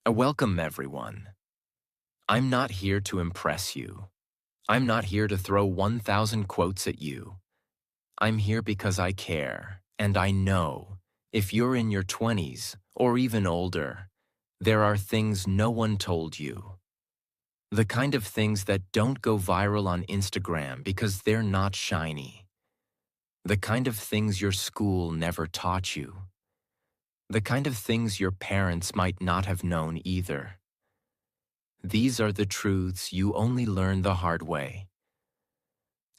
Welcome, everyone. I'm not here to impress you. I'm not here to throw 1,000 quotes at you. I'm here because I care, and I know if you're in your 20s or even older, there are things no one told you. The kind of things that don't go viral on Instagram because they're not shiny. The kind of things your school never taught you. The kind of things your parents might not have known either. These are the truths you only learn the hard way.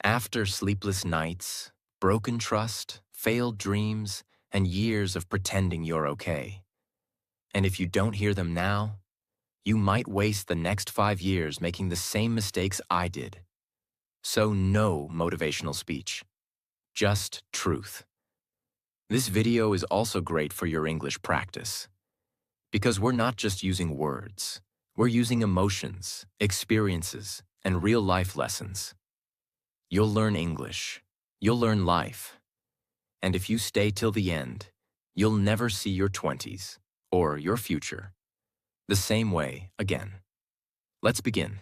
After sleepless nights, broken trust, failed dreams, and years of pretending you're okay. And if you don't hear them now, you might waste the next 5 years making the same mistakes I did. So no motivational speech, just truth. This video is also great for your English practice, because we're not just using words, we're using emotions, experiences, and real-life lessons. You'll learn English, you'll learn life, and if you stay till the end, you'll never see your 20s, or your future, the same way again. Let's begin.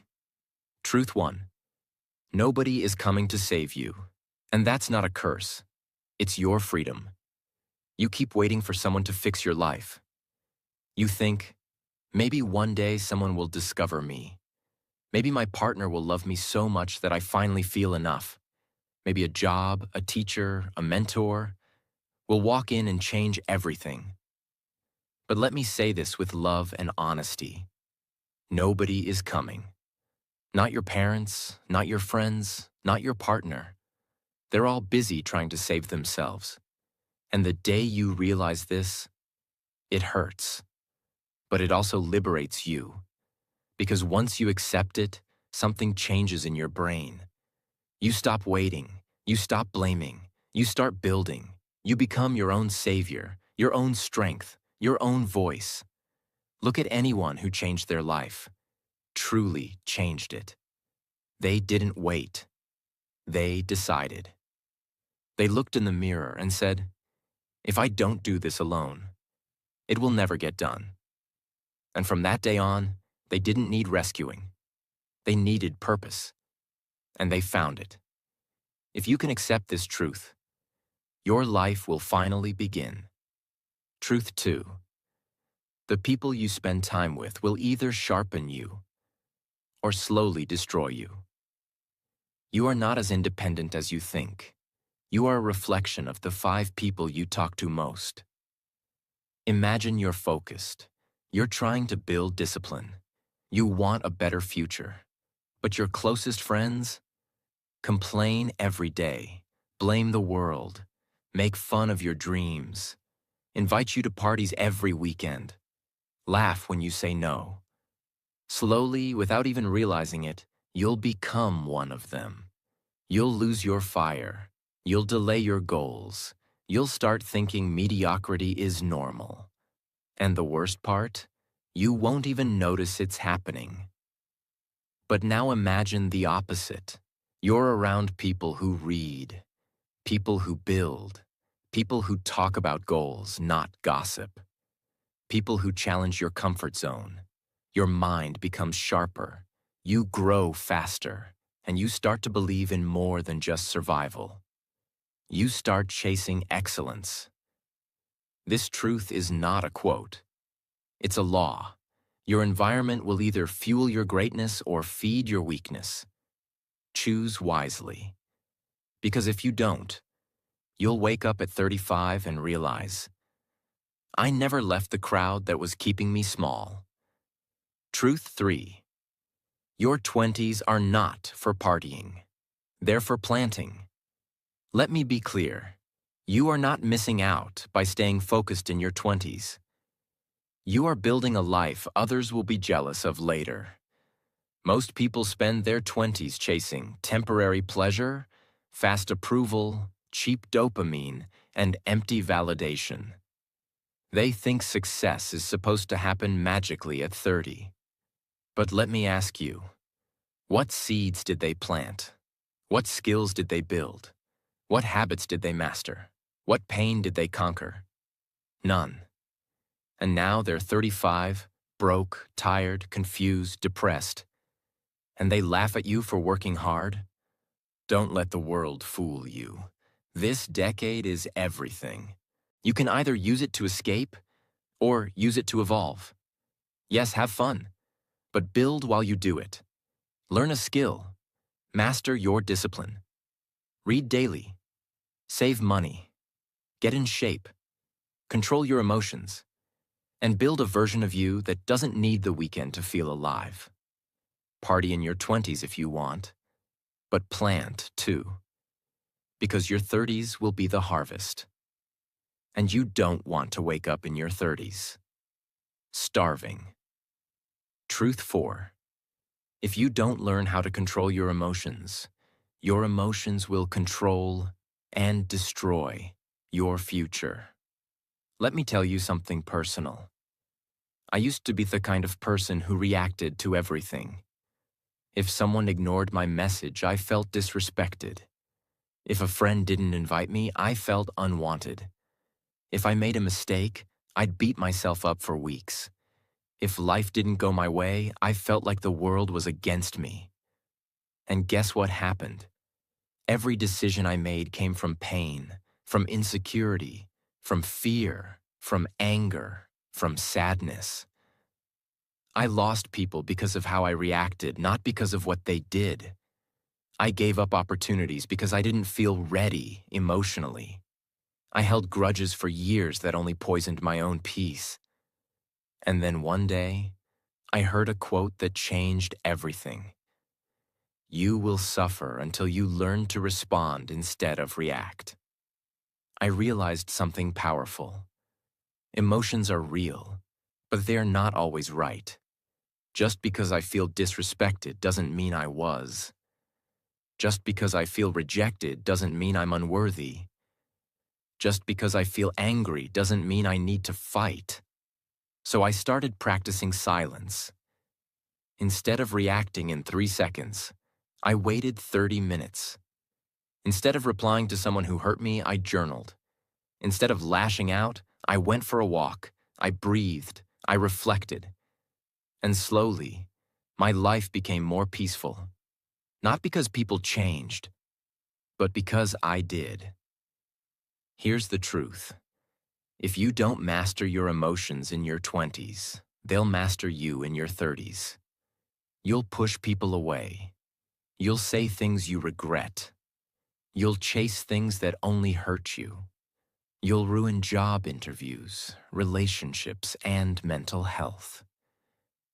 Truth 1. Nobody is coming to save you, and that's not a curse. It's your freedom. You keep waiting for someone to fix your life. You think, maybe one day someone will discover me. Maybe my partner will love me so much that I finally feel enough. Maybe a job, a teacher, a mentor will walk in and change everything. But let me say this with love and honesty. Nobody is coming. Not your parents, not your friends, not your partner. They're all busy trying to save themselves. And the day you realize this, it hurts. But it also liberates you. Because once you accept it, something changes in your brain. You stop waiting, you stop blaming, you start building. You become your own savior, your own strength, your own voice. Look at anyone who changed their life, truly changed it. They didn't wait. They decided. They looked in the mirror and said, if I don't do this alone, it will never get done. And from that day on, they didn't need rescuing. They needed purpose. And they found it. If you can accept this truth, your life will finally begin. Truth 2. The people you spend time with will either sharpen you or slowly destroy you. You are not as independent as you think. You are a reflection of the 5 people you talk to most. Imagine you're focused. You're trying to build discipline. You want a better future. But your closest friends complain every day, blame the world, make fun of your dreams, invite you to parties every weekend, laugh when you say no. Slowly, without even realizing it, you'll become one of them. You'll lose your fire. You'll delay your goals. You'll start thinking mediocrity is normal. And the worst part? You won't even notice it's happening. But now imagine the opposite. You're around people who read, people who build, people who talk about goals, not gossip, people who challenge your comfort zone. Your mind becomes sharper, you grow faster, and you start to believe in more than just survival. You start chasing excellence. This truth is not a quote. It's a law. Your environment will either fuel your greatness or feed your weakness. Choose wisely. Because if you don't, you'll wake up at 35 and realize, I never left the crowd that was keeping me small. Truth 3. Your 20s are not for partying. They're for planting. Let me be clear. You are not missing out by staying focused in your 20s. You are building a life others will be jealous of later. Most people spend their 20s chasing temporary pleasure, fast approval, cheap dopamine, and empty validation. They think success is supposed to happen magically at 30. But let me ask you, what seeds did they plant? What skills did they build? What habits did they master? What pain did they conquer? None. And now they're 35, broke, tired, confused, depressed, and they laugh at you for working hard? Don't let the world fool you. This decade is everything. You can either use it to escape or use it to evolve. Yes, have fun, but build while you do it. Learn a skill. Master your discipline. Read daily. Save money. Get in shape. Control your emotions. And build a version of you that doesn't need the weekend to feel alive. Party in your 20s if you want, but plant too. Because your 30s will be the harvest. And you don't want to wake up in your 30s starving. Truth 4. If you don't learn how to control your emotions will control and destroy your future. Let me tell you something personal. I used to be the kind of person who reacted to everything. If someone ignored my message, I felt disrespected. If a friend didn't invite me, I felt unwanted. If I made a mistake, I'd beat myself up for weeks. If life didn't go my way, I felt like the world was against me. And guess what happened? Every decision I made came from pain, from insecurity, from fear, from anger, from sadness. I lost people because of how I reacted, not because of what they did. I gave up opportunities because I didn't feel ready emotionally. I held grudges for years that only poisoned my own peace. And then one day, I heard a quote that changed everything. You will suffer until you learn to respond instead of react. I realized something powerful. Emotions are real, but they're not always right. Just because I feel disrespected doesn't mean I was. Just because I feel rejected doesn't mean I'm unworthy. Just because I feel angry doesn't mean I need to fight. So I started practicing silence. Instead of reacting in 3 seconds, I waited 30 minutes. Instead of replying to someone who hurt me, I journaled. Instead of lashing out, I went for a walk. I breathed. I reflected. And slowly, my life became more peaceful. Not because people changed, but because I did. Here's the truth. If you don't master your emotions in your 20s, they'll master you in your 30s. You'll push people away. You'll say things you regret. You'll chase things that only hurt you. You'll ruin job interviews, relationships, and mental health.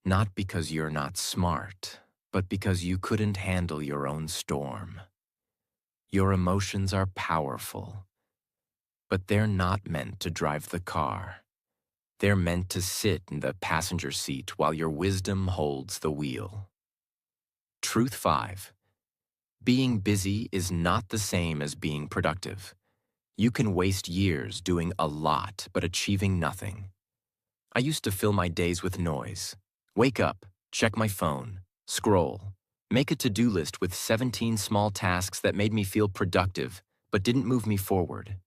Not because you're not smart, but because you couldn't handle your own storm. Your emotions are powerful, but they're not meant to drive the car. They're meant to sit in the passenger seat while your wisdom holds the wheel. Truth 5. Being busy is not the same as being productive. You can waste years doing a lot but achieving nothing. I used to fill my days with noise. Wake up, check my phone, scroll, make a to-do list with 17 small tasks that made me feel productive but didn't move me forward.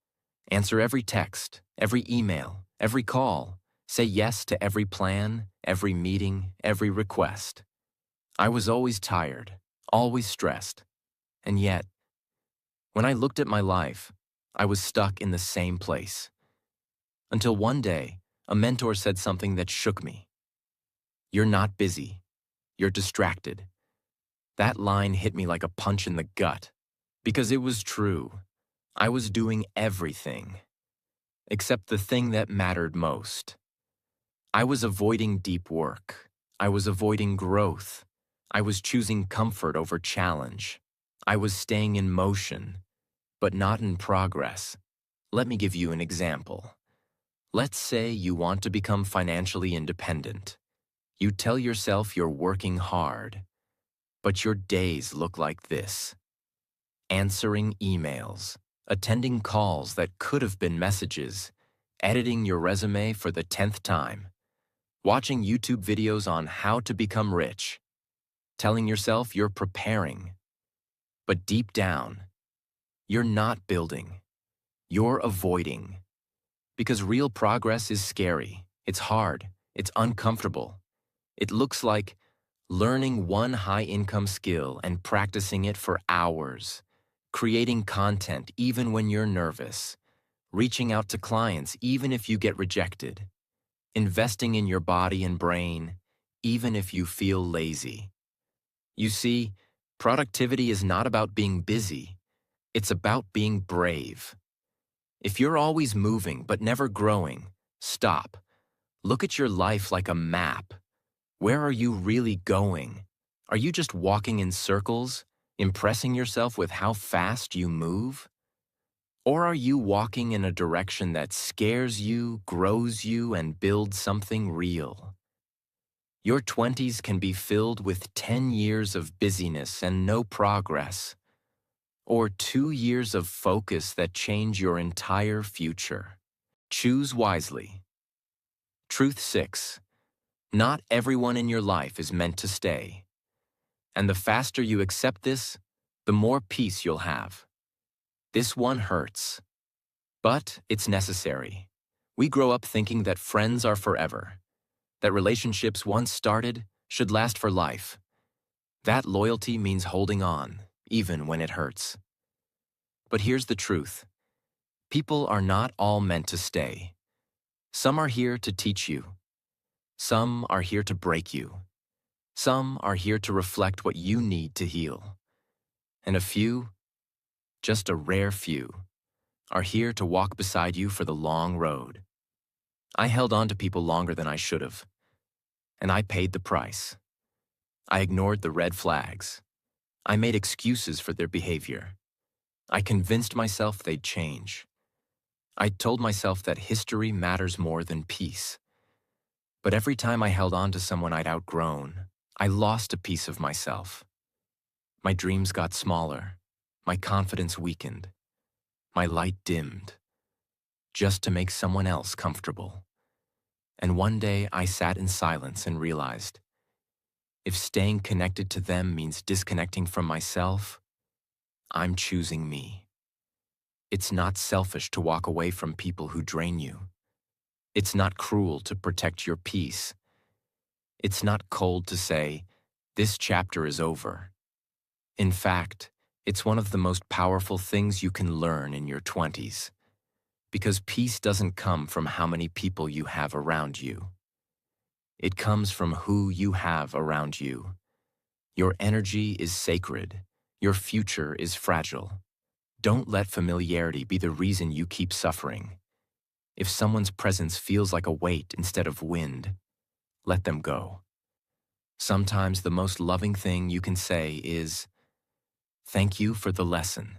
Answer every text, every email, every call. Say yes to every plan, every meeting, every request. I was always tired, always stressed. And yet, when I looked at my life, I was stuck in the same place. Until one day, a mentor said something that shook me. You're not busy. You're distracted. That line hit me like a punch in the gut. Because it was true. I was doing everything. Except the thing that mattered most. I was avoiding deep work. I was avoiding growth. I was choosing comfort over challenge. I was staying in motion, but not in progress. Let me give you an example. Let's say you want to become financially independent. You tell yourself you're working hard, but your days look like this. Answering emails, attending calls that could have been messages, editing your resume for the 10th time, watching YouTube videos on how to become rich, telling yourself you're preparing. But deep down, you're not building. You're avoiding. Because real progress is scary, it's hard, it's uncomfortable. It looks like learning one high-income skill and practicing it for hours, creating content even when you're nervous, reaching out to clients even if you get rejected, investing in your body and brain even if you feel lazy. You see, productivity is not about being busy, it's about being brave. If you're always moving but never growing, stop. Look at your life like a map. Where are you really going? Are you just walking in circles, impressing yourself with how fast you move? Or are you walking in a direction that scares you, grows you, and builds something real? Your 20s can be filled with 10 years of busyness and no progress, or 2 years of focus that change your entire future. Choose wisely. Truth 6. Not everyone in your life is meant to stay. And the faster you accept this, the more peace you'll have. This one hurts, but it's necessary. We grow up thinking that friends are forever, that relationships once started should last for life. That loyalty means holding on, even when it hurts. But here's the truth. People are not all meant to stay. Some are here to teach you. Some are here to break you. Some are here to reflect what you need to heal. And a few, just a rare few, are here to walk beside you for the long road. I held on to people longer than I should have, and I paid the price. I ignored the red flags. I made excuses for their behavior. I convinced myself they'd change. I told myself that history matters more than peace. But every time I held on to someone I'd outgrown, I lost a piece of myself. My dreams got smaller. My confidence weakened. My light dimmed, just to make someone else comfortable. And one day I sat in silence and realized, if staying connected to them means disconnecting from myself, I'm choosing me. It's not selfish to walk away from people who drain you. It's not cruel to protect your peace. It's not cold to say, this chapter is over. In fact, it's one of the most powerful things you can learn in your 20s. Because peace doesn't come from how many people you have around you. It comes from who you have around you. Your energy is sacred. Your future is fragile. Don't let familiarity be the reason you keep suffering. If someone's presence feels like a weight instead of wind, let them go. Sometimes the most loving thing you can say is, thank you for the lesson,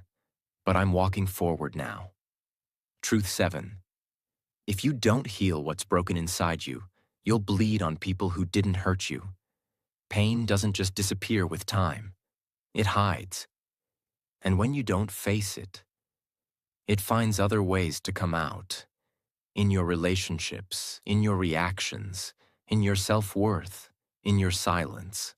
but I'm walking forward now. Truth 7. If you don't heal what's broken inside you, you'll bleed on people who didn't hurt you. Pain doesn't just disappear with time. It hides. And when you don't face it, it finds other ways to come out. In your relationships, in your reactions, in your self-worth, in your silence.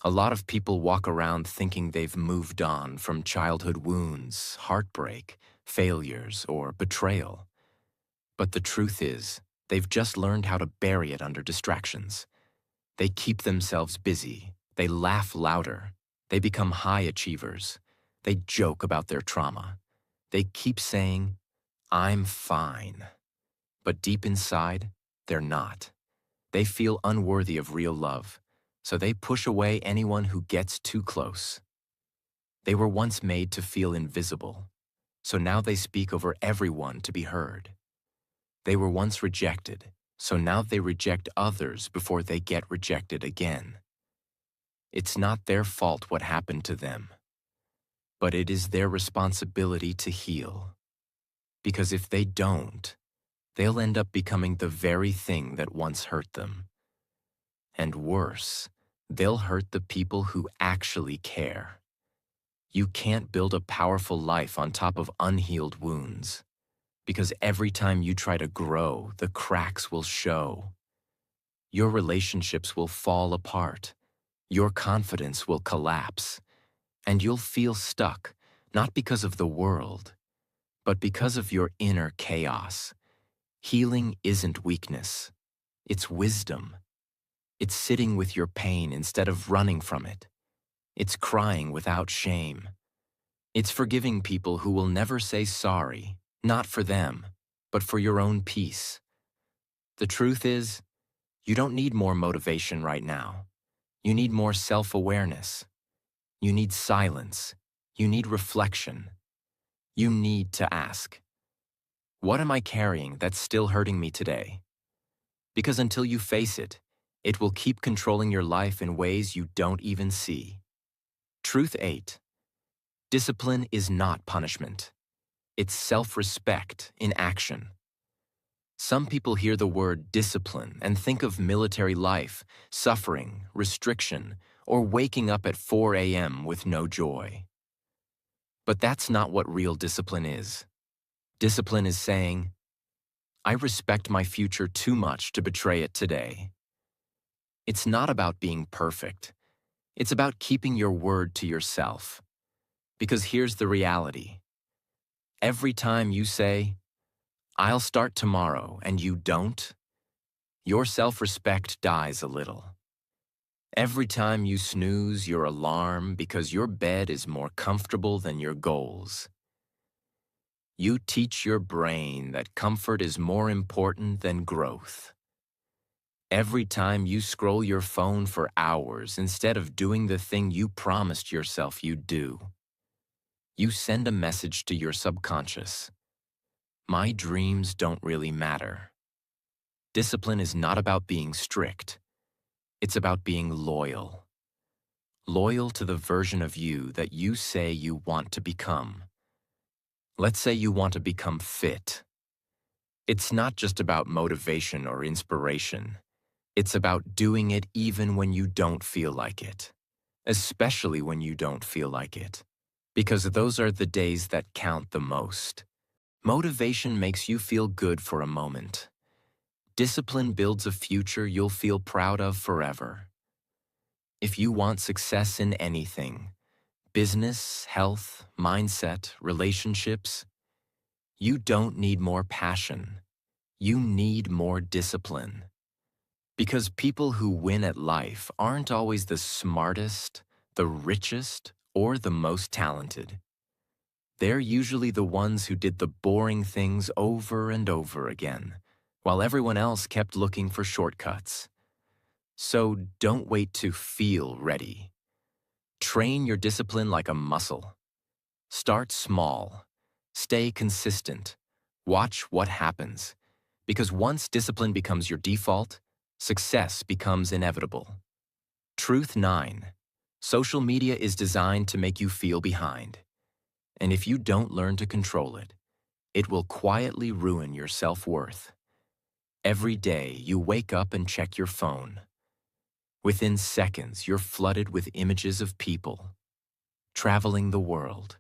A lot of people walk around thinking they've moved on from childhood wounds, heartbreak, failures, or betrayal. But the truth is, they've just learned how to bury it under distractions. They keep themselves busy. They laugh louder. They become high achievers. They joke about their trauma. They keep saying, I'm fine. But deep inside, they're not. They feel unworthy of real love, so they push away anyone who gets too close. They were once made to feel invisible, so now they speak over everyone to be heard. They were once rejected, so now they reject others before they get rejected again. It's not their fault what happened to them, but it is their responsibility to heal. Because if they don't, they'll end up becoming the very thing that once hurt them. And worse, they'll hurt the people who actually care. You can't build a powerful life on top of unhealed wounds. Because every time you try to grow, the cracks will show. Your relationships will fall apart. Your confidence will collapse. And you'll feel stuck, not because of the world, but because of your inner chaos. Healing isn't weakness. It's wisdom. It's sitting with your pain instead of running from it. It's crying without shame. It's forgiving people who will never say sorry, not for them, but for your own peace. The truth is, you don't need more motivation right now. You need more self-awareness. You need silence. You need reflection. You need to ask, what am I carrying that's still hurting me today? Because until you face it, it will keep controlling your life in ways you don't even see. Truth 8. Discipline is not punishment. It's self-respect in action. Some people hear the word discipline and think of military life, suffering, restriction, or waking up at 4 a.m. with no joy. But that's not what real discipline is. Discipline is saying, I respect my future too much to betray it today. It's not about being perfect. It's about keeping your word to yourself. Because here's the reality. Every time you say, I'll start tomorrow, and you don't, your self-respect dies a little. Every time you snooze your alarm because your bed is more comfortable than your goals, you teach your brain that comfort is more important than growth. Every time you scroll your phone for hours instead of doing the thing you promised yourself you'd do, you send a message to your subconscious. My dreams don't really matter. Discipline is not about being strict. It's about being loyal. Loyal to the version of you that you say you want to become. Let's say you want to become fit. It's not just about motivation or inspiration. It's about doing it even when you don't feel like it. Especially when you don't feel like it. Because those are the days that count the most. Motivation makes you feel good for a moment. Discipline builds a future you'll feel proud of forever. If you want success in anything, business, health, mindset, relationships, you don't need more passion. You need more discipline. Because people who win at life aren't always the smartest, the richest, or the most talented. They're usually the ones who did the boring things over and over again, while everyone else kept looking for shortcuts. So don't wait to feel ready. Train your discipline like a muscle. Start small. Stay consistent. Watch what happens. Because once discipline becomes your default, success becomes inevitable. Truth 9. Social media is designed to make you feel behind. And if you don't learn to control it, it will quietly ruin your self-worth. Every day, you wake up and check your phone. Within seconds, you're flooded with images of people traveling the world,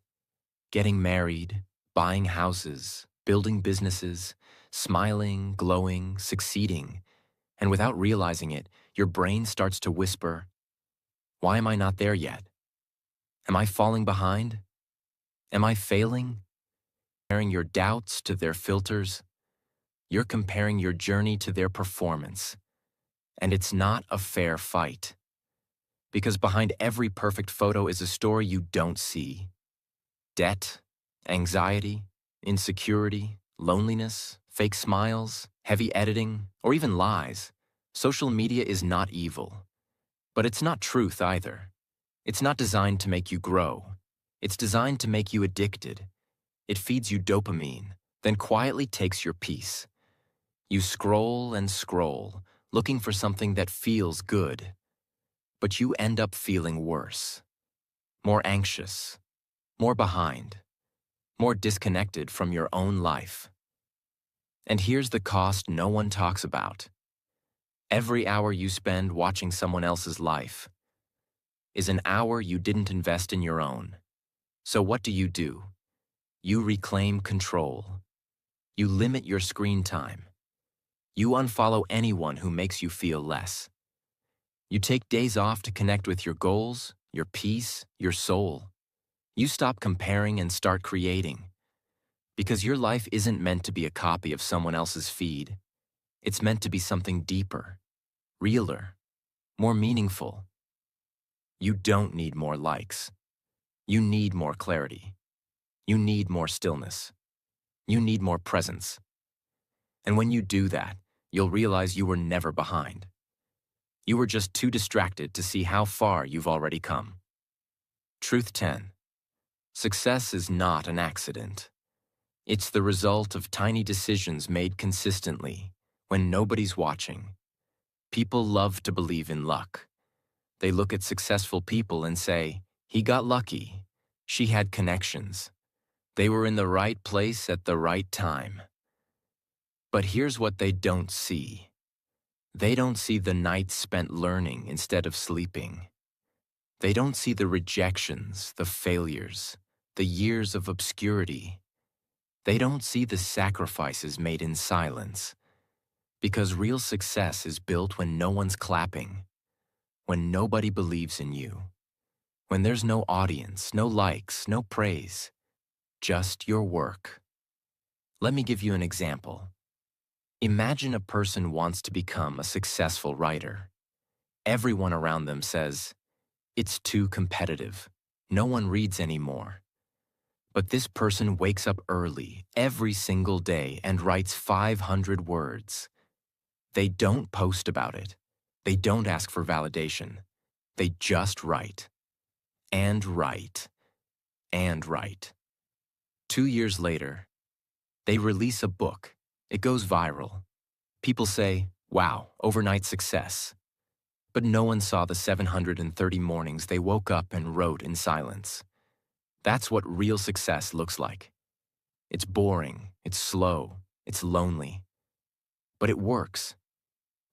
getting married, buying houses, building businesses, smiling, glowing, succeeding, and without realizing it, your brain starts to whisper, why am I not there yet? Am I falling behind? Am I failing? Comparing your doubts to their filters, you're comparing your journey to their performance. And it's not a fair fight. Because behind every perfect photo is a story you don't see. Debt, anxiety, insecurity, loneliness, fake smiles, heavy editing, or even lies. Social media is not evil. But it's not truth either. It's not designed to make you grow. It's designed to make you addicted. It feeds you dopamine, then quietly takes your peace. You scroll and scroll, looking for something that feels good. But you end up feeling worse. More anxious, more behind, more disconnected from your own life. And here's the cost no one talks about. Every hour you spend watching someone else's life is an hour you didn't invest in your own. So what do? You reclaim control. You limit your screen time. You unfollow anyone who makes you feel less. You take days off to connect with your goals, your peace, your soul. You stop comparing and start creating. Because your life isn't meant to be a copy of someone else's feed. It's meant to be something deeper, realer, more meaningful. You don't need more likes. You need more clarity. You need more stillness. You need more presence. And when you do that, you'll realize you were never behind. You were just too distracted to see how far you've already come. Truth 10. Success is not an accident. It's the result of tiny decisions made consistently when nobody's watching. People love to believe in luck. They look at successful people and say, he got lucky. She had connections. They were in the right place at the right time. But here's what they don't see. They don't see the nights spent learning instead of sleeping. They don't see the rejections, the failures, the years of obscurity. They don't see the sacrifices made in silence. Because real success is built when no one's clapping, when nobody believes in you, when there's no audience, no likes, no praise, just your work. Let me give you an example. Imagine a person wants to become a successful writer. Everyone around them says, it's too competitive. No one reads anymore. But this person wakes up early every single day and writes 500 words. They don't post about it. They don't ask for validation. They just write. And write. And write. 2 years later, they release a book. It goes viral. People say, wow, overnight success. But no one saw the 730 mornings they woke up and wrote in silence. That's what real success looks like. It's boring, it's slow, it's lonely. But it works.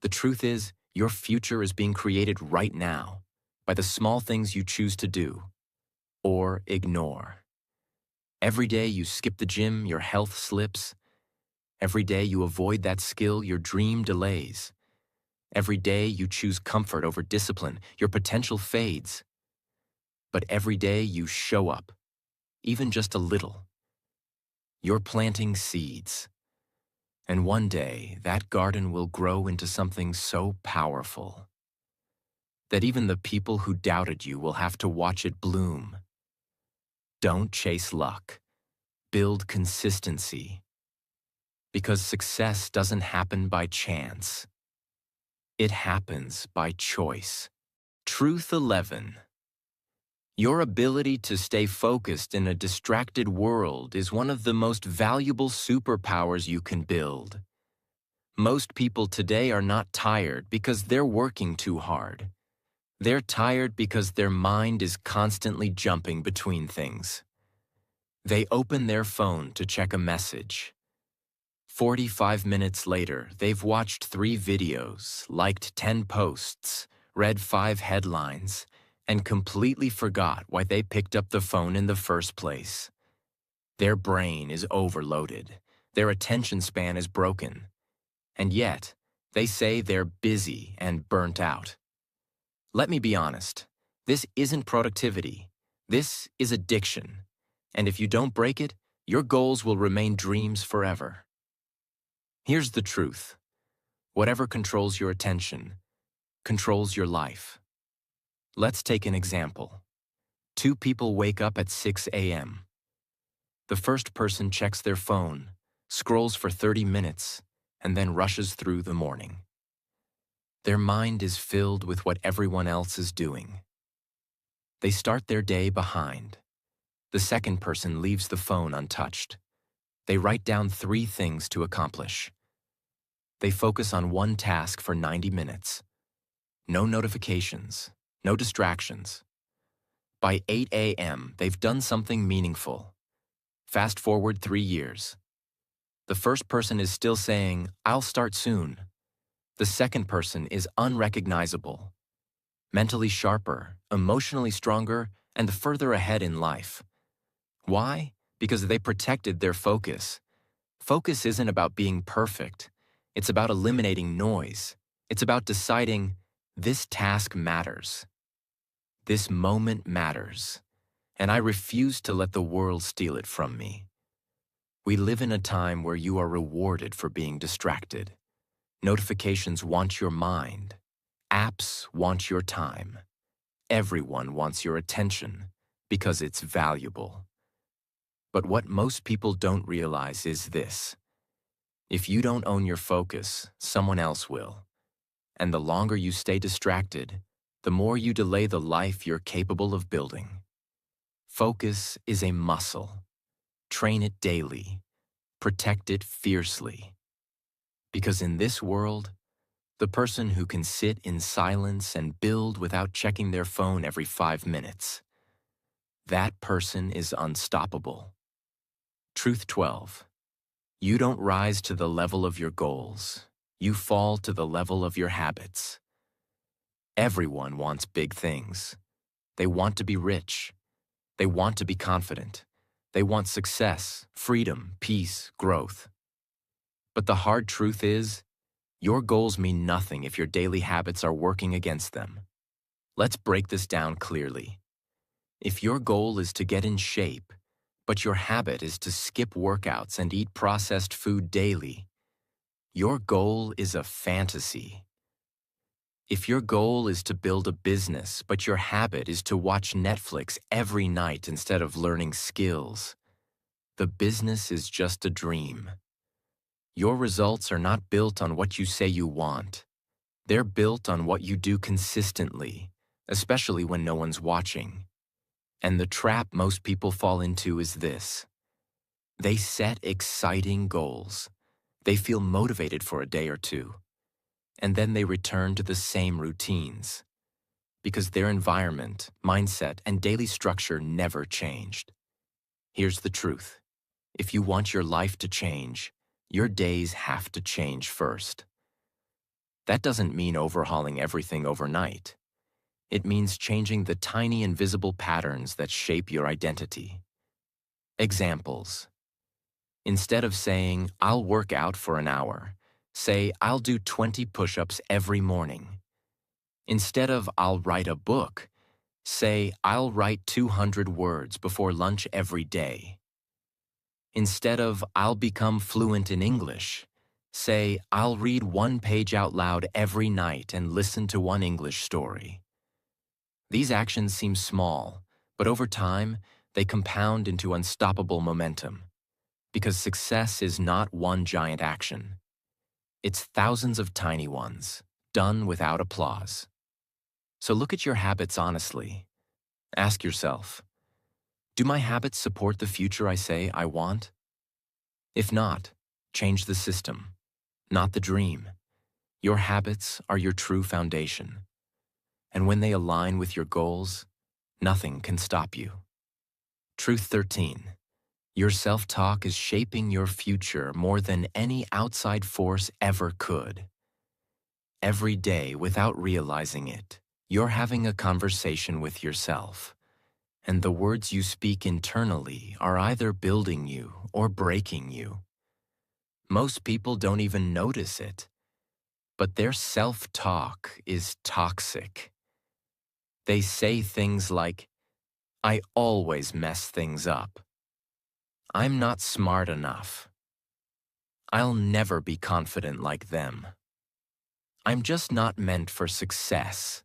The truth is, your future is being created right now by the small things you choose to do or ignore. Every day you skip the gym, your health slips. Every day you avoid that skill, your dream delays. Every day you choose comfort over discipline, your potential fades. But every day you show up, even just a little. You're planting seeds. And one day, that garden will grow into something so powerful that even the people who doubted you will have to watch it bloom. Don't chase luck. Build consistency. Because success doesn't happen by chance. It happens by choice. Truth 11. Your ability to stay focused in a distracted world is one of the most valuable superpowers you can build. Most people today are not tired because they're working too hard. They're tired because their mind is constantly jumping between things. They open their phone to check a message. 45 minutes later, they've watched 3 videos, liked 10 posts, read 5 headlines, and completely forgot why they picked up the phone in the first place. Their brain is overloaded. Their attention span is broken. And yet, they say they're busy and burnt out. Let me be honest. This isn't productivity. This is addiction. And if you don't break it, your goals will remain dreams forever. Here's the truth. Whatever controls your attention controls your life. Let's take an example. 2 people wake up at 6 a.m. The first person checks their phone, scrolls for 30 minutes, and then rushes through the morning. Their mind is filled with what everyone else is doing. They start their day behind. The second person leaves the phone untouched. They write down 3 things to accomplish. They focus on one task for 90 minutes. No notifications, no distractions. By 8 a.m., they've done something meaningful. Fast forward 3 years. The first person is still saying, I'll start soon. The second person is unrecognizable, mentally sharper, emotionally stronger, and further ahead in life. Why? Because they protected their focus. Focus isn't about being perfect. It's about eliminating noise. It's about deciding, this task matters. This moment matters. And I refuse to let the world steal it from me. We live in a time where you are rewarded for being distracted. Notifications want your mind. Apps want your time. Everyone wants your attention because it's valuable. But what most people don't realize is this. If you don't own your focus, someone else will. And the longer you stay distracted, the more you delay the life you're capable of building. Focus is a muscle. Train it daily. Protect it fiercely. Because in this world, the person who can sit in silence and build without checking their phone every 5 minutes, that person is unstoppable. Truth 12. You don't rise to the level of your goals. You fall to the level of your habits. Everyone wants big things. They want to be rich. They want to be confident. They want success, freedom, peace, growth. But the hard truth is, your goals mean nothing if your daily habits are working against them. Let's break this down clearly. If your goal is to get in shape, but your habit is to skip workouts and eat processed food daily, your goal is a fantasy. If your goal is to build a business, but your habit is to watch Netflix every night instead of learning skills, the business is just a dream. Your results are not built on what you say you want. They're built on what you do consistently, especially when no one's watching. And the trap most people fall into is this. They set exciting goals. They feel motivated for a day or two. And then they return to the same routines. Because their environment, mindset, and daily structure never changed. Here's the truth. If you want your life to change, your days have to change first. That doesn't mean overhauling everything overnight. It means changing the tiny invisible patterns that shape your identity. Examples. Instead of saying, I'll work out for an hour, say, I'll do 20 push-ups every morning. Instead of, I'll write a book, say, I'll write 200 words before lunch every day. Instead of, I'll become fluent in English, say, I'll read 1 page out loud every night and listen to 1 English story. These actions seem small, but over time, they compound into unstoppable momentum. Because success is not one giant action. It's thousands of tiny ones, done without applause. So look at your habits honestly. Ask yourself, do my habits support the future I say I want? If not, change the system, not the dream. Your habits are your true foundation. And when they align with your goals, nothing can stop you. Truth 13. Your self-talk is shaping your future more than any outside force ever could. Every day, without realizing it, you're having a conversation with yourself. And the words you speak internally are either building you or breaking you. Most people don't even notice it, but their self-talk is toxic. They say things like, I always mess things up. I'm not smart enough. I'll never be confident like them. I'm just not meant for success.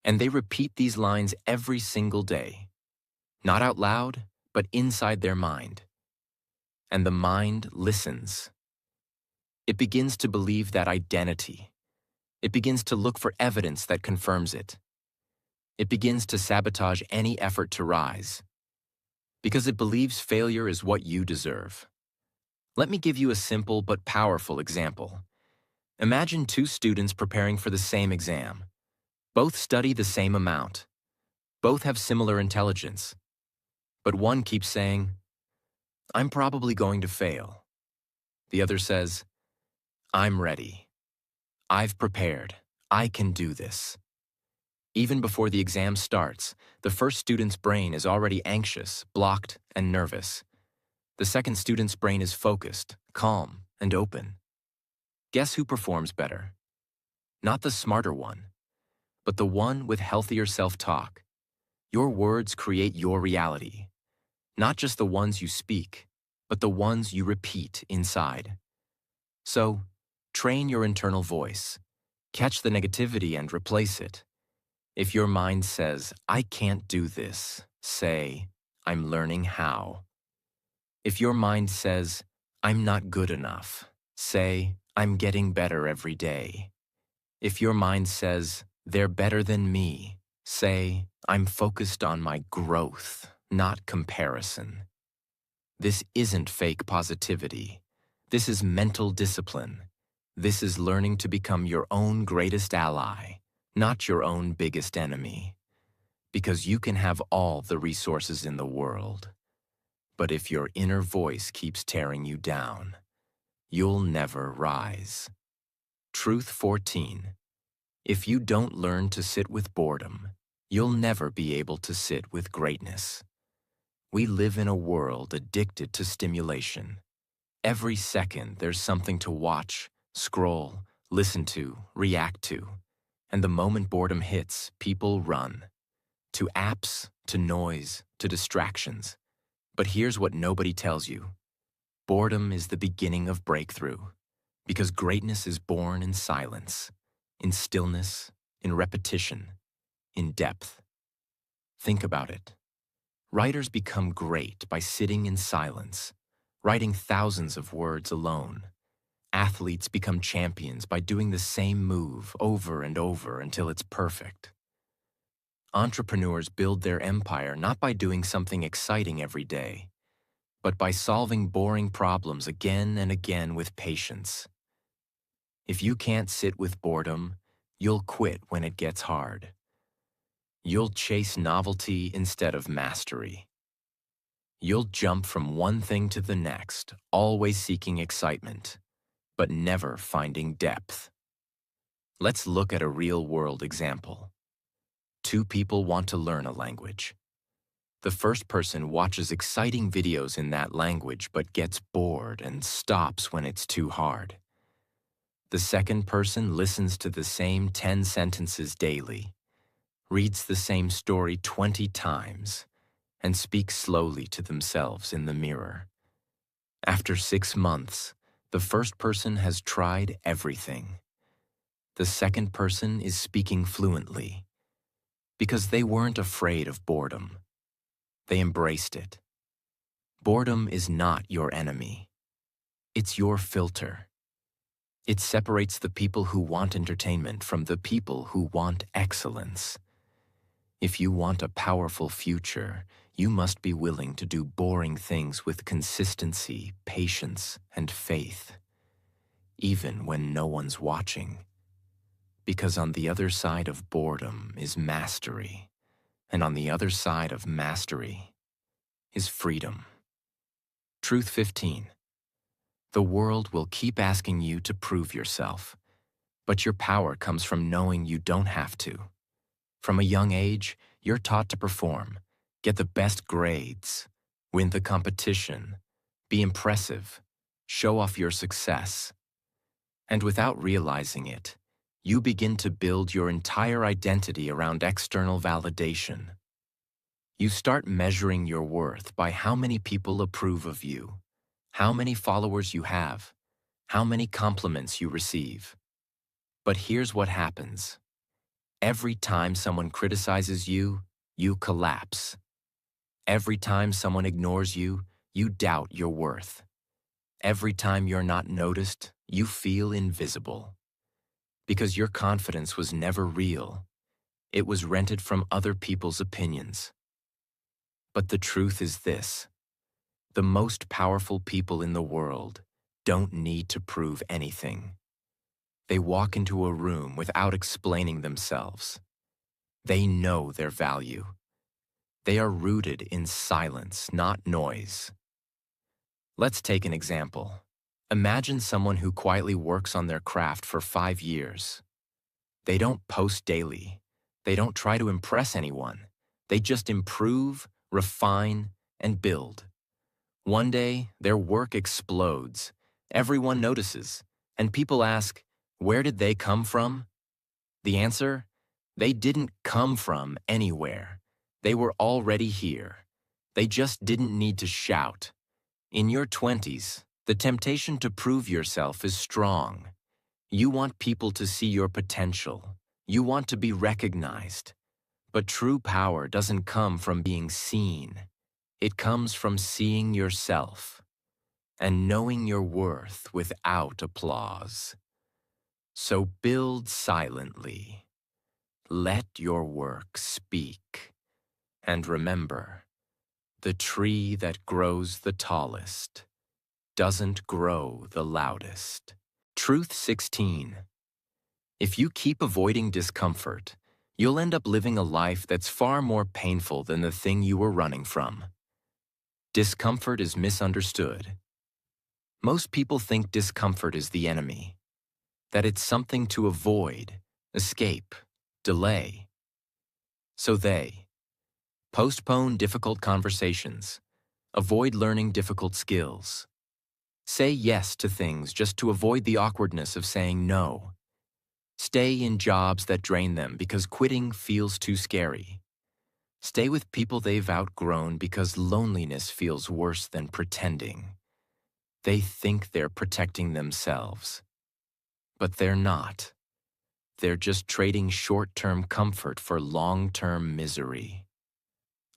And they repeat these lines every single day. Not out loud, but inside their mind. And the mind listens. It begins to believe that identity. It begins to look for evidence that confirms it. It begins to sabotage any effort to rise. Because it believes failure is what you deserve. Let me give you a simple but powerful example. Imagine 2 students preparing for the same exam. Both study the same amount. Both have similar intelligence. But one keeps saying, I'm probably going to fail. The other says, I'm ready. I've prepared. I can do this. Even before the exam starts, the first student's brain is already anxious, blocked, and nervous. The second student's brain is focused, calm, and open. Guess who performs better? Not the smarter one, but the one with healthier self-talk. Your words create your reality. Not just the ones you speak, but the ones you repeat inside. So, train your internal voice. Catch the negativity and replace it. If your mind says, I can't do this, say, I'm learning how. If your mind says, I'm not good enough, say, I'm getting better every day. If your mind says, they're better than me, say, I'm focused on my growth, not comparison. This isn't fake positivity. This is mental discipline. This is learning to become your own greatest ally, not your own biggest enemy. Because you can have all the resources in the world. But if your inner voice keeps tearing you down, you'll never rise. Truth 14. If you don't learn to sit with boredom, you'll never be able to sit with greatness. We live in a world addicted to stimulation. Every second there's something to watch, scroll, listen to, react to. And the moment boredom hits, people run. To apps, to noise, to distractions. But here's what nobody tells you. Boredom is the beginning of breakthrough. Because greatness is born in silence, in stillness, in repetition, in depth. Think about it. Writers become great by sitting in silence, writing thousands of words alone. Athletes become champions by doing the same move over and over until it's perfect. Entrepreneurs build their empire not by doing something exciting every day, but by solving boring problems again and again with patience. If you can't sit with boredom, you'll quit when it gets hard. You'll chase novelty instead of mastery. You'll jump from one thing to the next, always seeking excitement, but never finding depth. Let's look at a real-world example. Two people want to learn a language. The first person watches exciting videos in that language but gets bored and stops when it's too hard. The second person listens to the same 10 sentences daily, reads the same story 20 times, and speaks slowly to themselves in the mirror. After 6 months, the first person has tried everything. The second person is speaking fluently because they weren't afraid of boredom. They embraced it. Boredom is not your enemy. It's your filter. It separates the people who want entertainment from the people who want excellence. If you want a powerful future, you must be willing to do boring things with consistency, patience, and faith, even when no one's watching. Because on the other side of boredom is mastery, and on the other side of mastery is freedom. Truth 15. The world will keep asking you to prove yourself, but your power comes from knowing you don't have to. From a young age, you're taught to perform, get the best grades, win the competition, be impressive, show off your success. And without realizing it, you begin to build your entire identity around external validation. You start measuring your worth by how many people approve of you, how many followers you have, how many compliments you receive. But here's what happens. Every time someone criticizes you, you collapse. Every time someone ignores you, you doubt your worth. Every time you're not noticed, you feel invisible. Because your confidence was never real. It was rented from other people's opinions. But the truth is this. The most powerful people in the world don't need to prove anything. They walk into a room without explaining themselves. They know their value. They are rooted in silence, not noise. Let's take an example. Imagine someone who quietly works on their craft for 5 years. They don't post daily. They don't try to impress anyone. They just improve, refine, and build. One day, their work explodes. Everyone notices, and people ask, where did they come from? The answer? They didn't come from anywhere. They were already here. They just didn't need to shout. In your 20s, the temptation to prove yourself is strong. You want people to see your potential. You want to be recognized. But true power doesn't come from being seen. It comes from seeing yourself and knowing your worth without applause. So build silently. Let your work speak. And remember, the tree that grows the tallest doesn't grow the loudest. Truth 16. If you keep avoiding discomfort, you'll end up living a life that's far more painful than the thing you were running from. Discomfort is misunderstood. Most people think discomfort is the enemy, that it's something to avoid, escape, delay. So they postpone difficult conversations, avoid learning difficult skills, say yes to things just to avoid the awkwardness of saying no. Stay in jobs that drain them because quitting feels too scary. Stay with people they've outgrown because loneliness feels worse than pretending. They think they're protecting themselves. But they're not. They're just trading short-term comfort for long-term misery.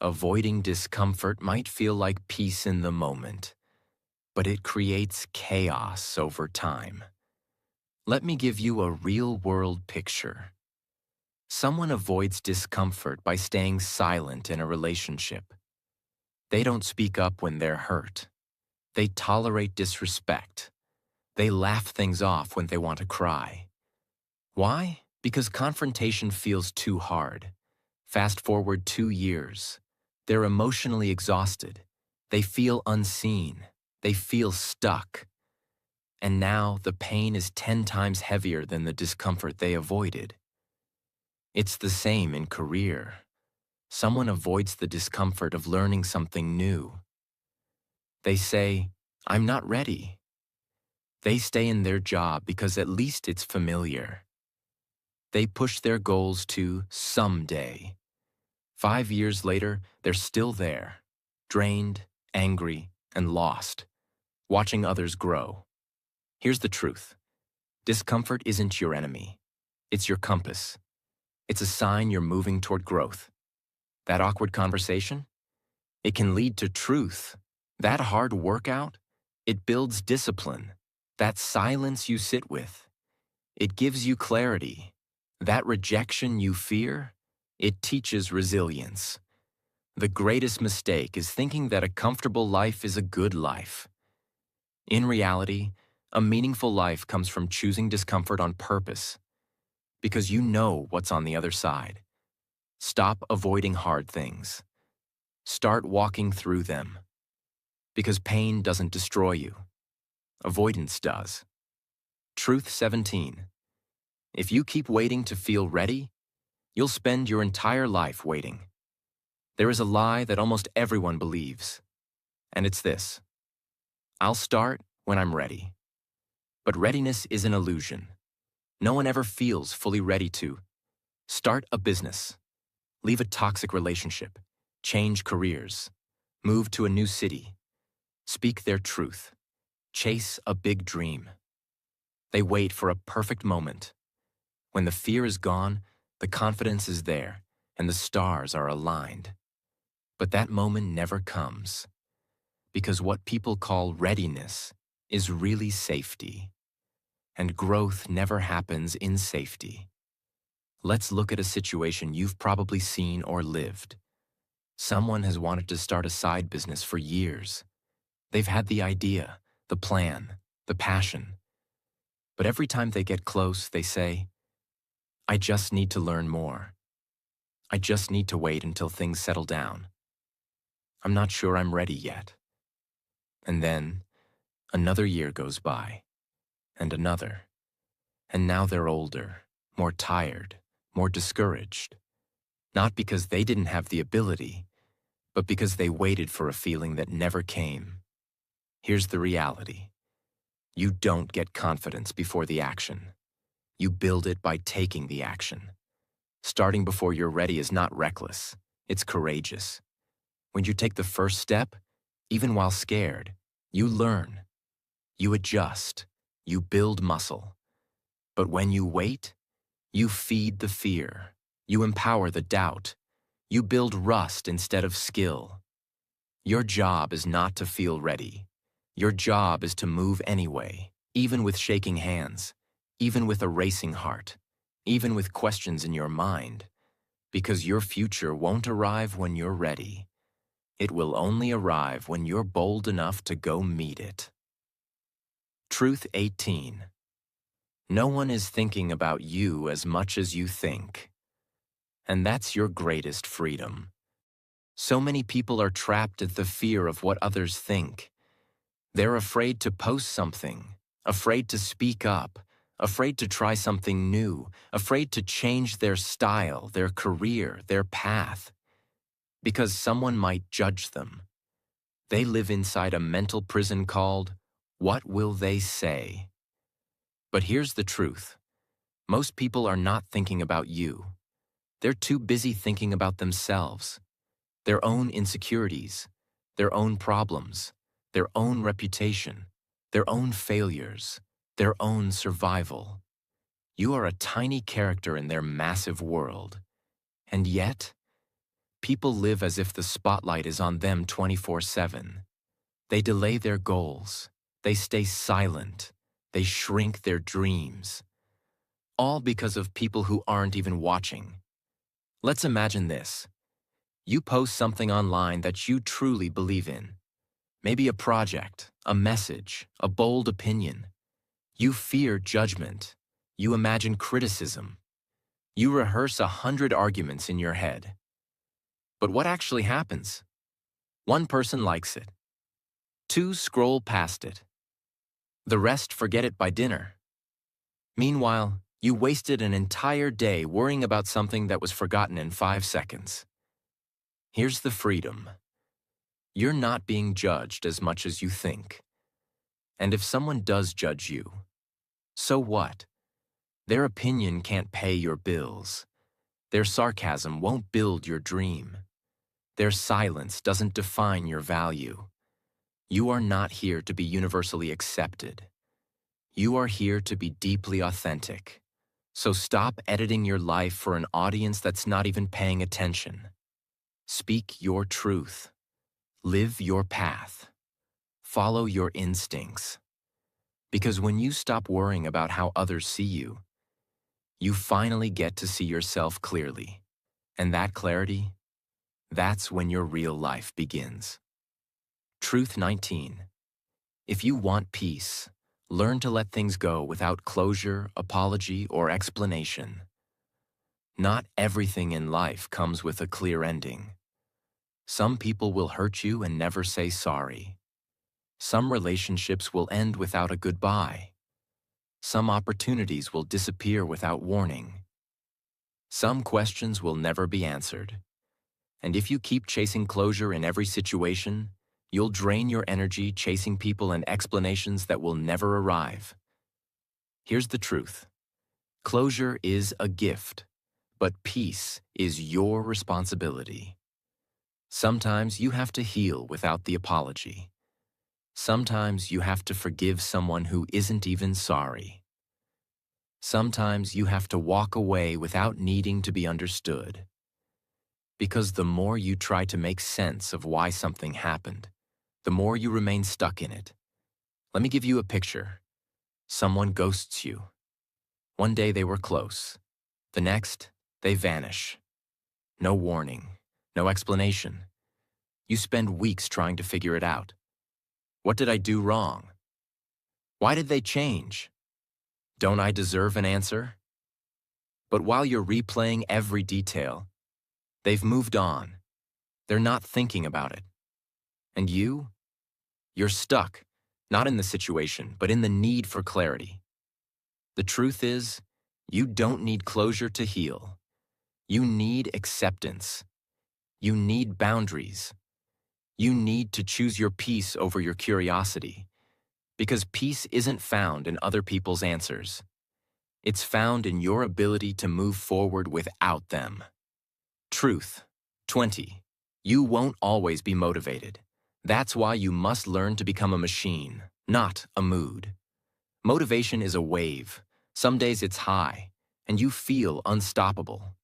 Avoiding discomfort might feel like peace in the moment, but it creates chaos over time. Let me give you a real-world picture. Someone avoids discomfort by staying silent in a relationship. They don't speak up when they're hurt. They tolerate disrespect. They laugh things off when they want to cry. Why? Because confrontation feels too hard. Fast forward 2 years. They're emotionally exhausted. They feel unseen. They feel stuck. And now the pain is 10 times heavier than the discomfort they avoided. It's the same in career. Someone avoids the discomfort of learning something new. They say, "I'm not ready." They stay in their job because at least it's familiar. They push their goals to someday. 5 years later, they're still there, drained, angry, and lost, watching others grow. Here's the truth. Discomfort isn't your enemy. It's your compass. It's a sign you're moving toward growth. That awkward conversation? It can lead to truth. That hard workout? It builds discipline. That silence you sit with? It gives you clarity. That rejection you fear? It teaches resilience. The greatest mistake is thinking that a comfortable life is a good life. In reality, a meaningful life comes from choosing discomfort on purpose, because you know what's on the other side. Stop avoiding hard things. Start walking through them, because pain doesn't destroy you. Avoidance does. Truth 17. If you keep waiting to feel ready, you'll spend your entire life waiting. There is a lie that almost everyone believes, and it's this: I'll start when I'm ready. But readiness is an illusion. No one ever feels fully ready to start a business, leave a toxic relationship, change careers, move to a new city, speak their truth, chase a big dream. They wait for a perfect moment. When the fear is gone, the confidence is there, and the stars are aligned. But that moment never comes, because what people call readiness is really safety, and growth never happens in safety. Let's look at a situation you've probably seen or lived. Someone has wanted to start a side business for years. They've had the idea, the plan, the passion. But every time they get close, they say, "I just need to learn more. I just need to wait until things settle down. I'm not sure I'm ready yet." And then another year goes by, and another. And now they're older, more tired, more discouraged. Not because they didn't have the ability, but because they waited for a feeling that never came. Here's the reality. You don't get confidence before the action. You build it by taking the action. Starting before you're ready is not reckless. It's courageous. When you take the first step, even while scared, you learn. You adjust. You build muscle. But when you wait, you feed the fear. You empower the doubt. You build rust instead of skill. Your job is not to feel ready. Your job is to move anyway, even with shaking hands, even with a racing heart, even with questions in your mind, because your future won't arrive when you're ready. It will only arrive when you're bold enough to go meet it. Truth 18. No one is thinking about you as much as you think. And that's your greatest freedom. So many people are trapped at the fear of what others think. They're afraid to post something, afraid to speak up, afraid to try something new, afraid to change their style, their career, their path, because someone might judge them. They live inside a mental prison called, "What will they say?" But here's the truth. Most people are not thinking about you. They're too busy thinking about themselves, their own insecurities, their own problems, their own reputation, their own failures, their own survival. You are a tiny character in their massive world. And yet, people live as if the spotlight is on them 24/7. They delay their goals. They stay silent. They shrink their dreams. All because of people who aren't even watching. Let's imagine this. You post something online that you truly believe in. Maybe a project, a message, a bold opinion. You fear judgment. You imagine criticism. You rehearse 100 arguments in your head. But what actually happens? One person likes it. Two scroll past it. The rest forget it by dinner. Meanwhile, you wasted an entire day worrying about something that was forgotten in 5 seconds. Here's the freedom. You're not being judged as much as you think. And if someone does judge you, so what? Their opinion can't pay your bills. Their sarcasm won't build your dream. Their silence doesn't define your value. You are not here to be universally accepted. You are here to be deeply authentic. So stop editing your life for an audience that's not even paying attention. Speak your truth. Live your path. Follow your instincts. Because when you stop worrying about how others see you, you finally get to see yourself clearly. And that clarity, that's when your real life begins. Truth 19. If you want peace, learn to let things go without closure, apology, or explanation. Not everything in life comes with a clear ending. Some people will hurt you and never say sorry. Some relationships will end without a goodbye. Some opportunities will disappear without warning. Some questions will never be answered. And if you keep chasing closure in every situation, you'll drain your energy chasing people and explanations that will never arrive. Here's the truth. Closure is a gift, but peace is your responsibility. Sometimes you have to heal without the apology. Sometimes you have to forgive someone who isn't even sorry. Sometimes you have to walk away without needing to be understood. Because the more you try to make sense of why something happened, the more you remain stuck in it. Let me give you a picture. Someone ghosts you. One day they were close. The next, they vanish. No warning, no explanation. You spend weeks trying to figure it out. What did I do wrong? Why did they change? Don't I deserve an answer? But while you're replaying every detail, they've moved on. They're not thinking about it. And you? You're stuck, not in the situation, but in the need for clarity. The truth is, you don't need closure to heal. You need acceptance. You need boundaries. You need to choose your peace over your curiosity. Because peace isn't found in other people's answers. It's found in your ability to move forward without them. Truth 20. You won't always be motivated. That's why you must learn to become a machine, not a mood. Motivation is a wave. Some days it's high, and you feel unstoppable.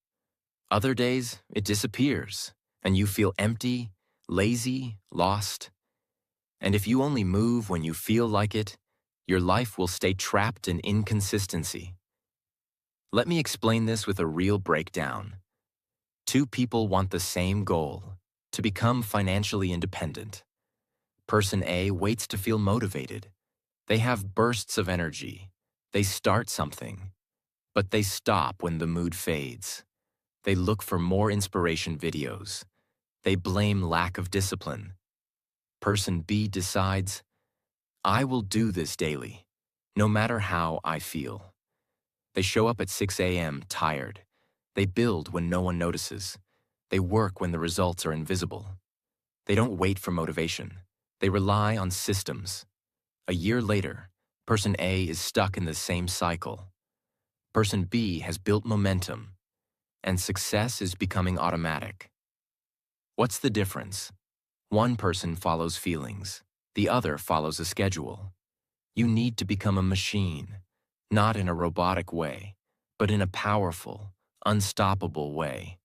Other days, it disappears, and you feel empty, lazy, lost. And if you only move when you feel like it, your life will stay trapped in inconsistency. Let me explain this with a real breakdown. Two people want the same goal, to become financially independent. Person A waits to feel motivated. They have bursts of energy. They start something, but they stop when the mood fades. They look for more inspiration videos. They blame lack of discipline. Person B decides, I will do this daily, no matter how I feel. They show up at 6 a.m. tired. They build when no one notices. They work when the results are invisible. They don't wait for motivation. They rely on systems. A year later, person A is stuck in the same cycle. Person B has built momentum, and success is becoming automatic. What's the difference? One person follows feelings. The other follows a schedule. You need to become a machine, not in a robotic way, but in a powerful, unstoppable way.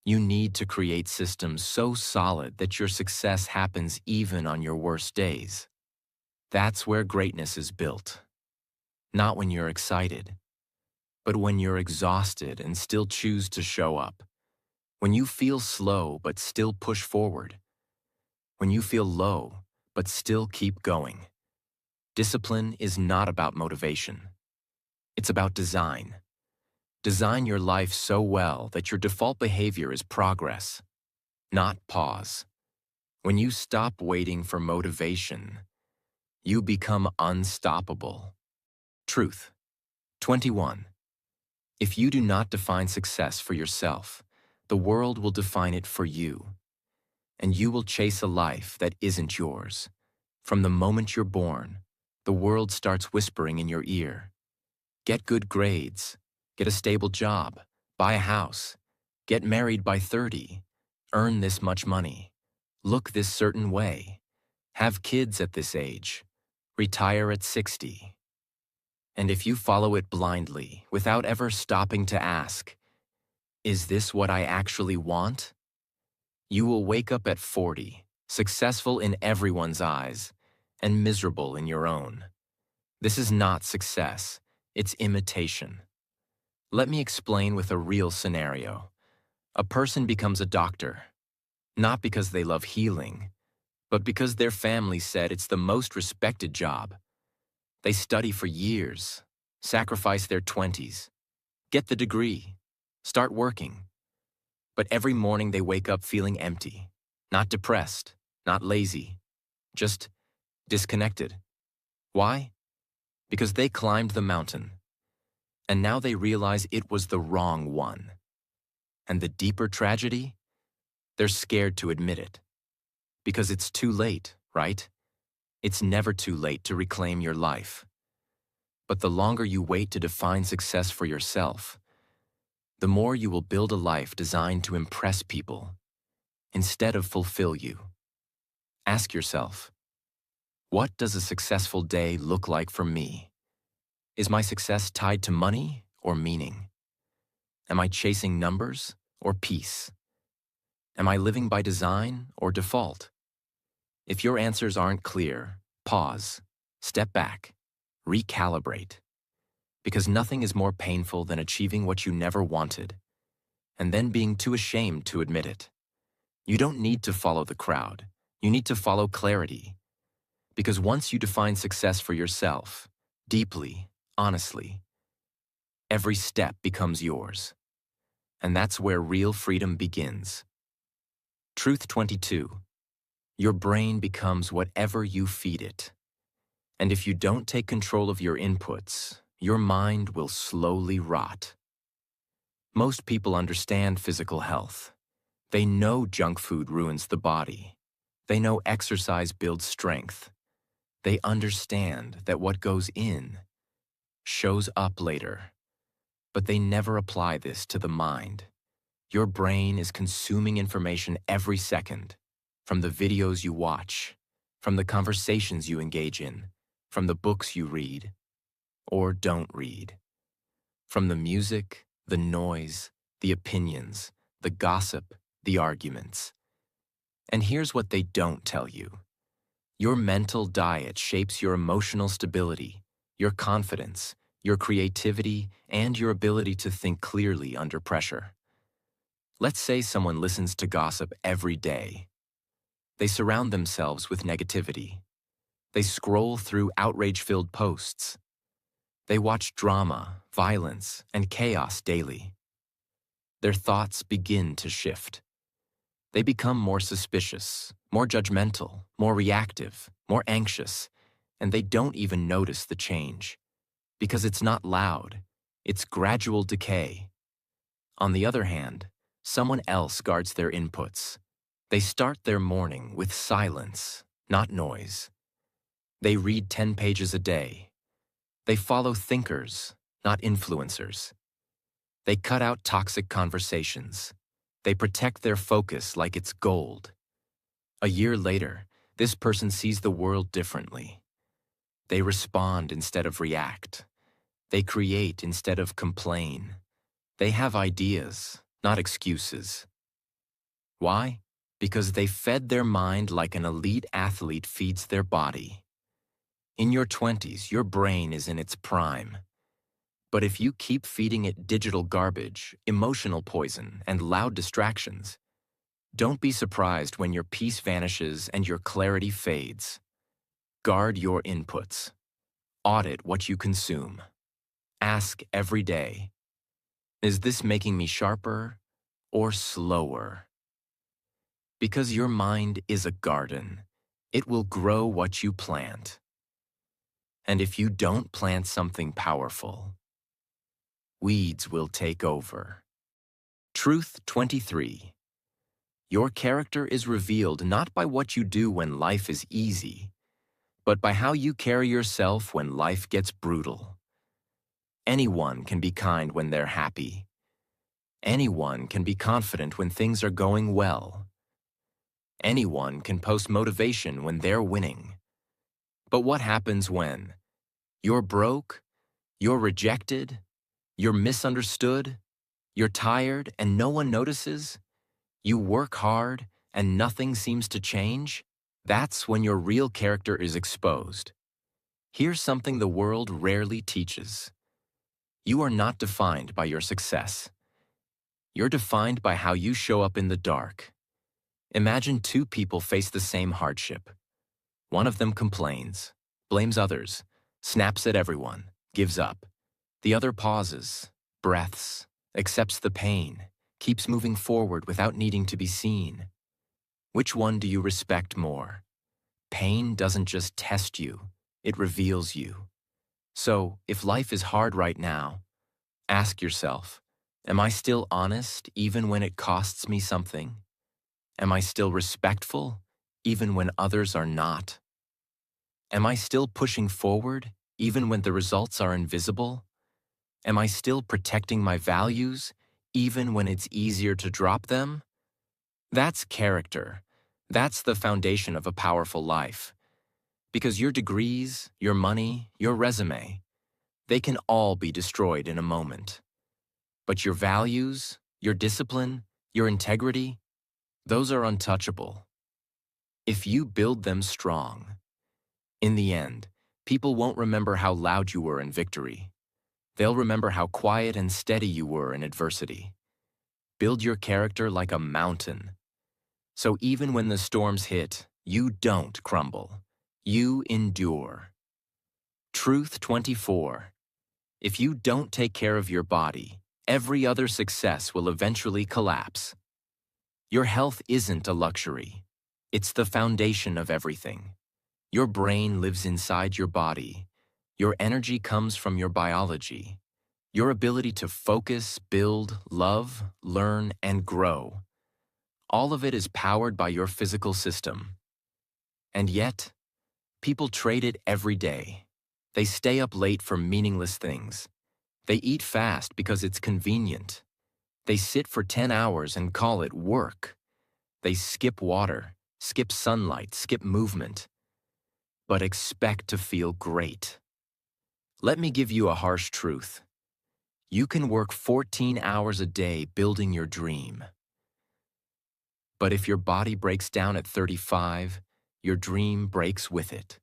You need to create systems so solid that your success happens even on your worst days. That's where greatness is built. Not when you're excited, but when you're exhausted and still choose to show up. When you feel slow but still push forward. When you feel low but still keep going. Discipline is not about motivation. It's about design. Design your life so well that your default behavior is progress, not pause. When you stop waiting for motivation, you become unstoppable. Truth. 21. If you do not define success for yourself, the world will define it for you. And you will chase a life that isn't yours. From the moment you're born, the world starts whispering in your ear. Get good grades, get a stable job, buy a house, get married by 30, earn this much money, look this certain way, have kids at this age, retire at 60. And if you follow it blindly, without ever stopping to ask, is this what I actually want? You will wake up at 40, successful in everyone's eyes, and miserable in your own. This is not success, it's imitation. Let me explain with a real scenario. A person becomes a doctor, not because they love healing, but because their family said it's the most respected job. They study for years, sacrifice their 20s, get the degree, start working. But every morning they wake up feeling empty, not depressed, not lazy, just disconnected. Why? Because they climbed the mountain, and now they realize it was the wrong one. And the deeper tragedy? They're scared to admit it. Because it's too late, right? It's never too late to reclaim your life. But the longer you wait to define success for yourself, the more you will build a life designed to impress people instead of fulfill you. Ask yourself, what does a successful day look like for me? Is my success tied to money or meaning? Am I chasing numbers or peace? Am I living by design or default? If your answers aren't clear, pause, step back, recalibrate. Because nothing is more painful than achieving what you never wanted, and then being too ashamed to admit it. You don't need to follow the crowd. You need to follow clarity. Because once you define success for yourself, deeply, honestly, every step becomes yours. And that's where real freedom begins. Truth 22. Your brain becomes whatever you feed it. And if you don't take control of your inputs, your mind will slowly rot. Most people understand physical health. They know junk food ruins the body. They know exercise builds strength. They understand that what goes in shows up later. But they never apply this to the mind. Your brain is consuming information every second, from the videos you watch, from the conversations you engage in, from the books you read. or don't read. From the music, the noise, the opinions, the gossip, the arguments. And here's what they don't tell you. Your mental diet shapes your emotional stability, your confidence, your creativity, and your ability to think clearly under pressure. Let's say someone listens to gossip every day. They surround themselves with negativity. They scroll through outrage-filled posts. They watch drama, violence, and chaos daily. Their thoughts begin to shift. They become more suspicious, more judgmental, more reactive, more anxious, and they don't even notice the change. Because it's not loud, it's gradual decay. On the other hand, someone else guards their inputs. They start their morning with silence, not noise. They read 10 pages a day. They follow thinkers, not influencers. They cut out toxic conversations. They protect their focus like it's gold. A year later, this person sees the world differently. They respond instead of react. They create instead of complain. They have ideas, not excuses. Why? Because they fed their mind like an elite athlete feeds their body. In your 20s, your brain is in its prime. But if you keep feeding it digital garbage, emotional poison, and loud distractions, don't be surprised when your peace vanishes and your clarity fades. Guard your inputs. Audit what you consume. Ask every day, is this making me sharper or slower? Because your mind is a garden. It will grow what you plant. And if you don't plant something powerful, weeds will take over. Truth 23. Your character is revealed not by what you do when life is easy, but by how you carry yourself when life gets brutal. Anyone can be kind when they're happy. Anyone can be confident when things are going well. Anyone can post motivation when they're winning. But what happens when you're broke, you're rejected, you're misunderstood, you're tired and no one notices? You work hard and nothing seems to change? That's when your real character is exposed. Here's something the world rarely teaches. You are not defined by your success. You're defined by how you show up in the dark. Imagine two people face the same hardship. One of them complains, blames others, snaps at everyone, gives up. The other pauses, breaths, accepts the pain, keeps moving forward without needing to be seen. Which one do you respect more? Pain doesn't just test you, it reveals you. So, if life is hard right now, ask yourself, am I still honest even when it costs me something? Am I still respectful even when others are not? Am I still pushing forward even when the results are invisible? Am I still protecting my values even when it's easier to drop them? That's character. That's the foundation of a powerful life. Because your degrees, your money, your resume, they can all be destroyed in a moment. But your values, your discipline, your integrity, those are untouchable. If you build them strong, in the end, people won't remember how loud you were in victory. They'll remember how quiet and steady you were in adversity. Build your character like a mountain. So even when the storms hit, you don't crumble. You endure. Truth 24. If you don't take care of your body, every other success will eventually collapse. Your health isn't a luxury. It's the foundation of everything. Your brain lives inside your body. Your energy comes from your biology. Your ability to focus, build, love, learn, and grow. All of it is powered by your physical system. And yet, people trade it every day. They stay up late for meaningless things. They eat fast because it's convenient. They sit for 10 hours and call it work. They skip water, skip sunlight, skip movement, but expect to feel great. Let me give you a harsh truth. You can work 14 hours a day building your dream. But if your body breaks down at 35, your dream breaks with it.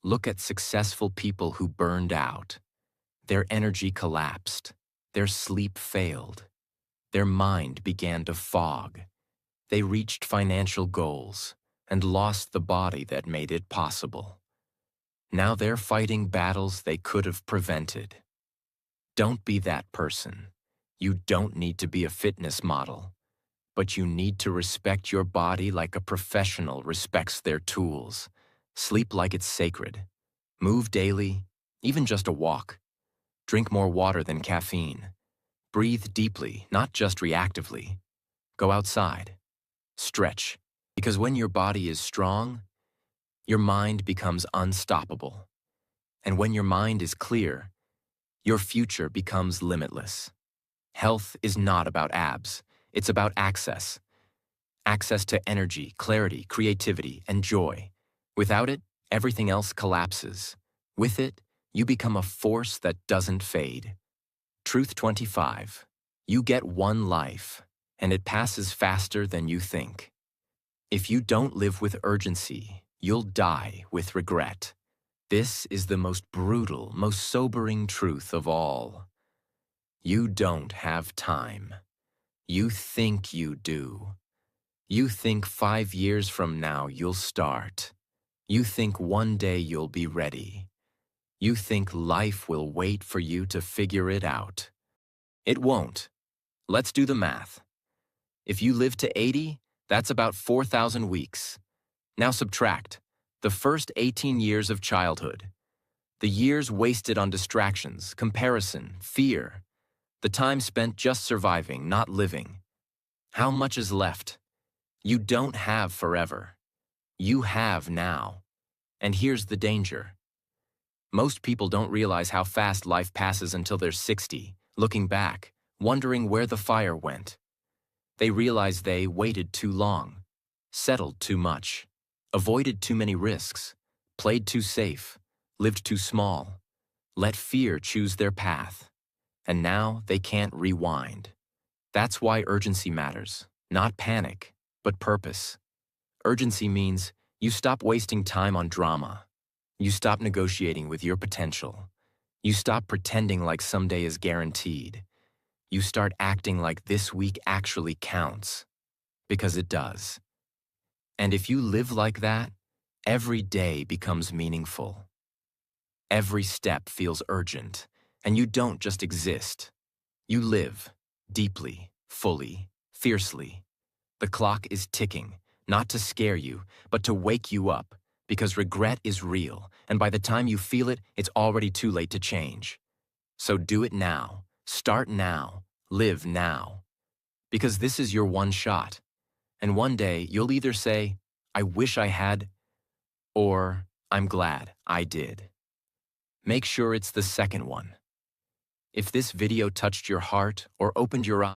Look at successful people who burned out. Their energy collapsed. Their sleep failed. Their mind began to fog. They reached financial goals and lost the body that made it possible. Now they're fighting battles they could have prevented. Don't be that person. You don't need to be a fitness model, but you need to respect your body like a professional respects their tools. Sleep like it's sacred. Move daily, even just a walk. Drink more water than caffeine. Breathe deeply, not just reactively. Go outside. Stretch. Because when your body is strong, your mind becomes unstoppable. And when your mind is clear, your future becomes limitless. Health is not about abs. It's about access. Access to energy, clarity, creativity, and joy. Without it, everything else collapses. With it, you become a force that doesn't fade. Truth 25. You get one life, and it passes faster than you think. If you don't live with urgency, you'll die with regret. This is the most brutal, most sobering truth of all. You don't have time. You think you do. You think 5 years from now you'll start. You think one day you'll be ready. You think life will wait for you to figure it out. It won't. Let's do the math. If you live to 80, that's about 4,000 weeks. Now subtract the first 18 years of childhood. The years wasted on distractions, comparison, fear. The time spent just surviving, not living. How much is left? You don't have forever. You have now. And here's the danger. Most people don't realize how fast life passes until they're 60, looking back, wondering where the fire went. They realize they waited too long, settled too much, avoided too many risks, played too safe, lived too small, let fear choose their path. And now they can't rewind. That's why urgency matters. Not panic, but purpose. Urgency means you stop wasting time on drama. You stop negotiating with your potential. You stop pretending like someday is guaranteed. You start acting like this week actually counts. Because it does. And if you live like that, every day becomes meaningful. Every step feels urgent, and you don't just exist. You live, deeply, fully, fiercely. The clock is ticking, not to scare you, but to wake you up, because regret is real, and by the time you feel it, it's already too late to change. So do it now, start now, live now. Because this is your one shot. And one day, you'll either say, I wish I had, or I'm glad I did. Make sure it's the second one. If this video touched your heart or opened your eyes,